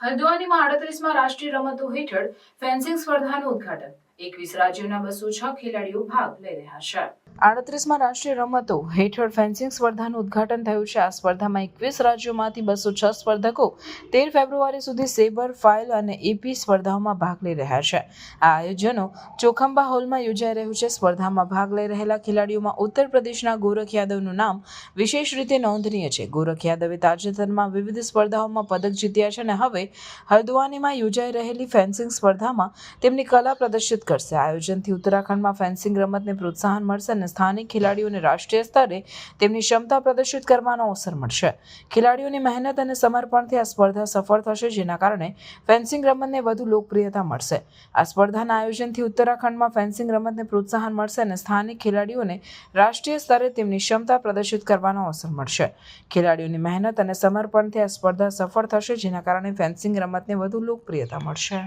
હલ્દ્વાનીમાં 38માં રાષ્ટ્રીય રમતો હેઠળ ફેન્સિંગ સ્પર્ધાનું ઉદ્ઘાટન। 21 રાજ્યોના 206 ખેલાડીઓ ભાગ લઈ રહ્યા છે। 38માં રાષ્ટ્રીય રમતો હેઠળ ફેન્સિંગ સ્પર્ધાનું ઉદ્ઘાટન થયું છે। આ સ્પર્ધામાં 21 રાજ્યોમાંથી 206 સ્પર્ધકો 13 ફેબ્રુઆરી સુધી સેબર, ફાઇલ અને એપી સ્પર્ધાઓમાં ભાગ લઈ રહ્યા છે। આ આયોજનો ચોખંબા હોલમાં યોજાઈ રહ્યું છે। સ્પર્ધામાં ભાગ લઈ રહેલા ખેલાડીઓમાં ઉત્તર પ્રદેશના ગોરખ યાદવનું નામ વિશેષ રીતે નોંધનીય છે। ગોરખ યાદવે તાજેતરમાં વિવિધ સ્પર્ધાઓમાં પદક જીત્યા છે અને હવે હલ્દ્વાનીમાં યોજાઈ રહેલી ફેન્સિંગ સ્પર્ધામાં તેમની કલા પ્રદર્શિત કરશે। આયોજનથી ઉત્તરાખંડમાં ફેન્સિંગ રમતને પ્રોત્સાહન મળશે અને સ્થાનિક ખેલાડીઓને રાષ્ટ્રીય સ્તરે તેમની ક્ષમતા પ્રદર્શિત કરવાનો અવસર મળશે। ખેલાડીઓની મહેનત અને સમર્પણથી આ સ્પર્ધા સફળ થશે, જેના કારણે ફેન્સિંગ રમતને વધુ લોકપ્રિયતા મળશે। આ સ્પર્ધાના આયોજનથી ઉત્તરાખંડમાં ફેન્સિંગ રમતને પ્રોત્સાહન મળશે અને સ્થાનિક ખેલાડીઓને રાષ્ટ્રીય સ્તરે તેમની ક્ષમતા પ્રદર્શિત કરવાનો અવસર મળશે। ખેલાડીઓની મહેનત અને સમર્પણથી આ સ્પર્ધા સફળ થશે, જેના કારણે ફેન્સિંગ રમતને વધુ લોકપ્રિયતા મળશે।